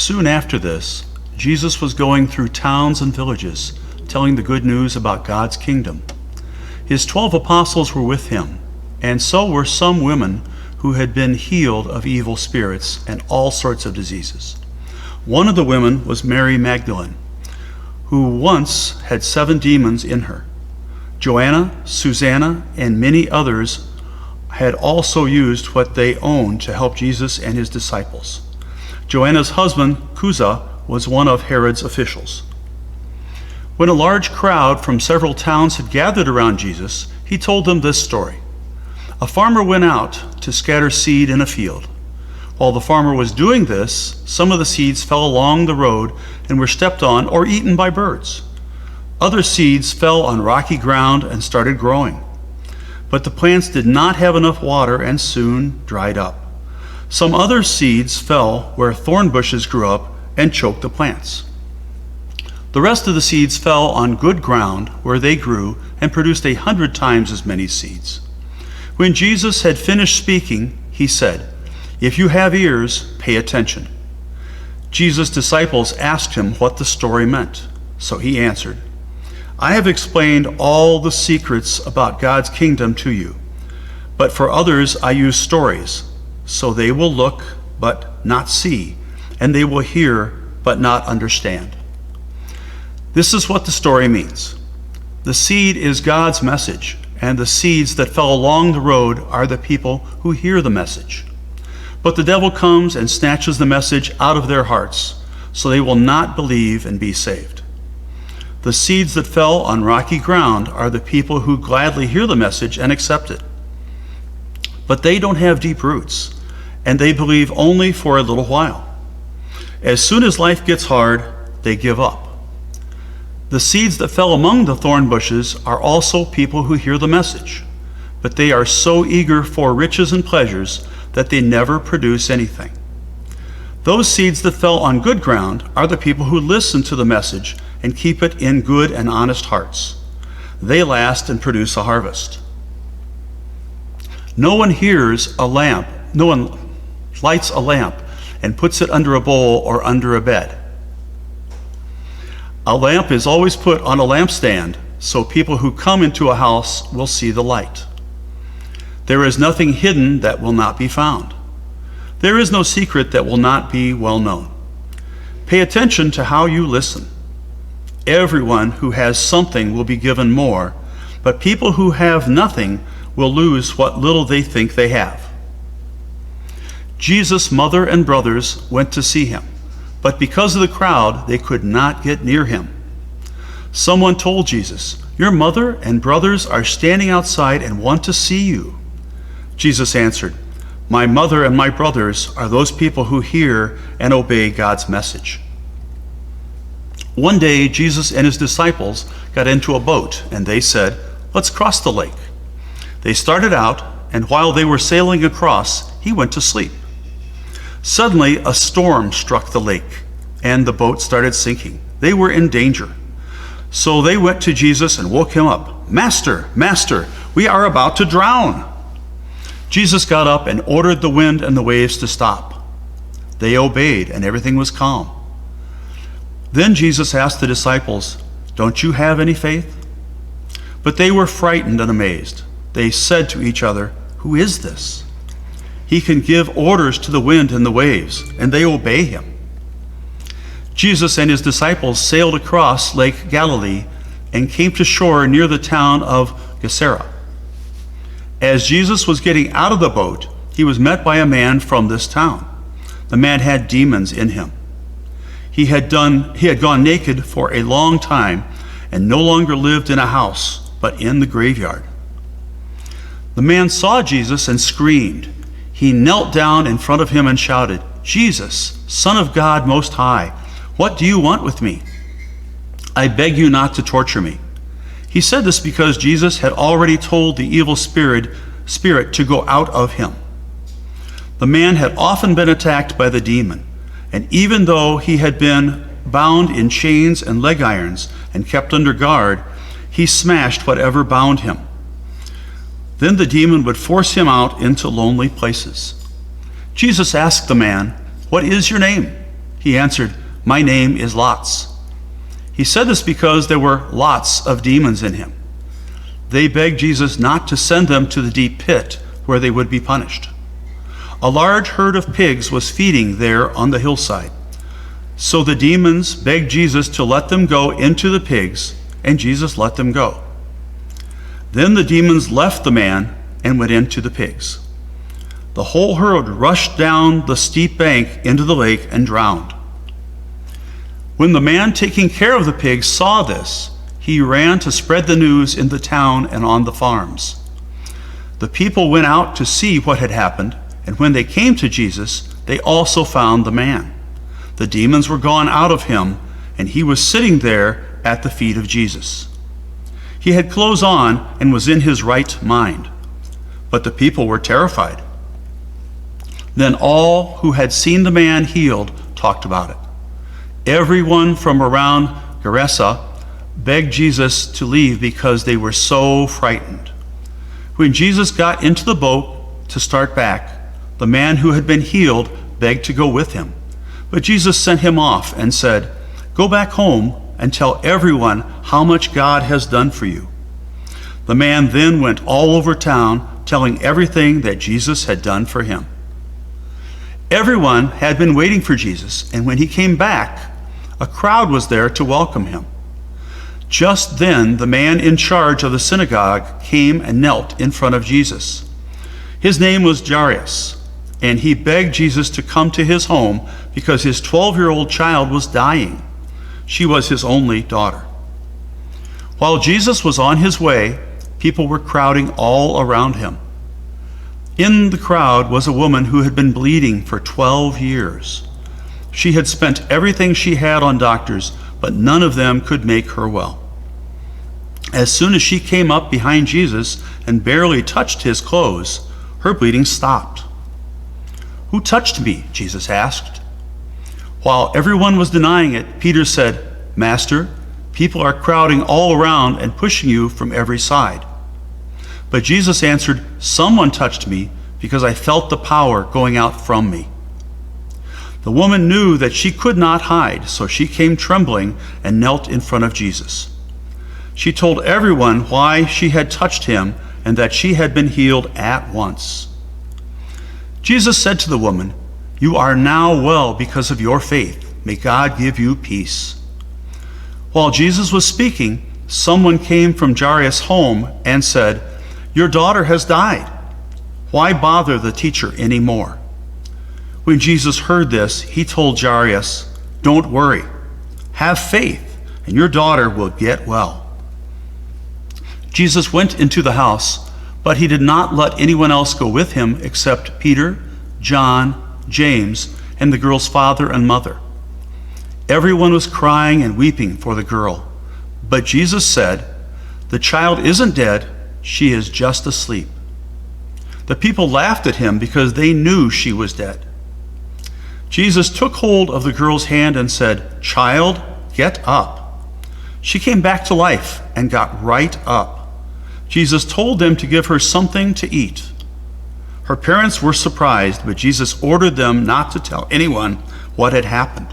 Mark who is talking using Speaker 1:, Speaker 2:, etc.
Speaker 1: Soon after this, Jesus was going through towns and villages, telling the good news about God's kingdom. His 12 apostles were with him, and so were some women who had been healed of evil spirits and all sorts of diseases. One of the women was Mary Magdalene, who once had 7 demons in her. Joanna, Susanna, and many others had also used what they owned to help Jesus and his disciples. Joanna's husband, Chuza, was one of Herod's officials. When a large crowd from several towns had gathered around Jesus, he told them this story. A farmer went out to scatter seed in a field. While the farmer was doing this, some of the seeds fell along the road and were stepped on or eaten by birds. Other seeds fell on rocky ground and started growing. But the plants did not have enough water and soon dried up. Some other seeds fell where thorn bushes grew up and choked the plants. The rest of the seeds fell on good ground where they grew and produced 100 times as many seeds. When Jesus had finished speaking, he said, "If you have ears, pay attention." Jesus' disciples asked him what the story meant. So he answered, "I have explained all the secrets about God's kingdom to you, but for others I use stories, so they will look but not see, and they will hear but not understand." This is what the story means. The seed is God's message, and the seeds that fell along the road are the people who hear the message. But the devil comes and snatches the message out of their hearts, so they will not believe and be saved. The seeds that fell on rocky ground are the people who gladly hear the message and accept it. But they don't have deep roots, and they believe only for a little while. As soon as life gets hard, they give up. The seeds that fell among the thorn bushes are also people who hear the message, but they are so eager for riches and pleasures that they never produce anything. Those seeds that fell on good ground are the people who listen to the message and keep it in good and honest hearts. They last and produce a harvest. No one lights a lamp and puts it under a bowl or under a bed. A lamp is always put on a lampstand, so people who come into a house will see the light. There is nothing hidden that will not be found. There is no secret that will not be well known. Pay attention to how you listen. Everyone who has something will be given more, but people who have nothing will lose what little they think they have. Jesus' mother and brothers went to see him, but because of the crowd, they could not get near him. Someone told Jesus, "Your mother and brothers are standing outside and want to see you." Jesus answered, "My mother and my brothers are those people who hear and obey God's message." One day, Jesus and his disciples got into a boat, and they said, "Let's cross the lake." They started out, and while they were sailing across, he went to sleep. Suddenly, a storm struck the lake, and the boat started sinking. They were in danger. So they went to Jesus and woke him up. "Master, Master, we are about to drown." Jesus got up and ordered the wind and the waves to stop. They obeyed, and everything was calm. Then Jesus asked the disciples, "Don't you have any faith?" But they were frightened and amazed. They said to each other, "Who is this? He can give orders to the wind and the waves, and they obey him." Jesus and his disciples sailed across Lake Galilee and came to shore near the town of Gennesaret. As Jesus was getting out of the boat, he was met by a man from this town. The man had demons in him. He had gone naked for a long time and no longer lived in a house, but in the graveyard. The man saw Jesus and screamed. He knelt down in front of him and shouted, "Jesus, Son of God Most High, what do you want with me? I beg you not to torture me." He said this because Jesus had already told the evil spirit to go out of him. The man had often been attacked by the demon, and even though he had been bound in chains and leg irons and kept under guard, he smashed whatever bound him. Then the demon would force him out into lonely places. Jesus asked the man, "What is your name?" He answered, "My name is Lots." He said this because there were lots of demons in him. They begged Jesus not to send them to the deep pit where they would be punished. A large herd of pigs was feeding there on the hillside. So the demons begged Jesus to let them go into the pigs, and Jesus let them go. Then the demons left the man and went into the pigs. The whole herd rushed down the steep bank into the lake and drowned. When the man taking care of the pigs saw this, he ran to spread the news in the town and on the farms. The people went out to see what had happened, and when they came to Jesus, they also found the man. The demons were gone out of him, and he was sitting there at the feet of Jesus. He had clothes on and was in his right mind, but the people were terrified. Then all who had seen the man healed talked about it. Everyone from around Gerasa begged Jesus to leave because they were so frightened. When Jesus got into the boat to start back, the man who had been healed begged to go with him. But Jesus sent him off and said, "Go back home and tell everyone how much God has done for you." The man then went all over town telling everything that Jesus had done for him. Everyone had been waiting for Jesus, and when he came back, a crowd was there to welcome him. Just then, the man in charge of the synagogue came and knelt in front of Jesus. His name was Jairus, and he begged Jesus to come to his home because his 12-year-old child was dying. She was his only daughter. While Jesus was on his way, people were crowding all around him. In the crowd was a woman who had been bleeding for 12 years. She had spent everything she had on doctors, but none of them could make her well. As soon as she came up behind Jesus and barely touched his clothes, her bleeding stopped. "Who touched me?" Jesus asked. While everyone was denying it, Peter said, "Master, people are crowding all around and pushing you from every side." But Jesus answered, "Someone touched me because I felt the power going out from me." The woman knew that she could not hide, so she came trembling and knelt in front of Jesus. She told everyone why she had touched him and that she had been healed at once. Jesus said to the woman, "You are now well because of your faith. May God give you peace." While Jesus was speaking, someone came from Jairus' home and said, "Your daughter has died. Why bother the teacher anymore?" When Jesus heard this, he told Jairus, "Don't worry. Have faith, and your daughter will get well." Jesus went into the house, but he did not let anyone else go with him except Peter, John, James, and the girl's father and mother. Everyone was crying and weeping for the girl, but Jesus said, "The child isn't dead, she is just asleep." The people laughed at him because they knew she was dead. Jesus took hold of the girl's hand and said, "Child, get up." She came back to life and got right up. Jesus told them to give her something to eat. Her parents were surprised, but Jesus ordered them not to tell anyone what had happened.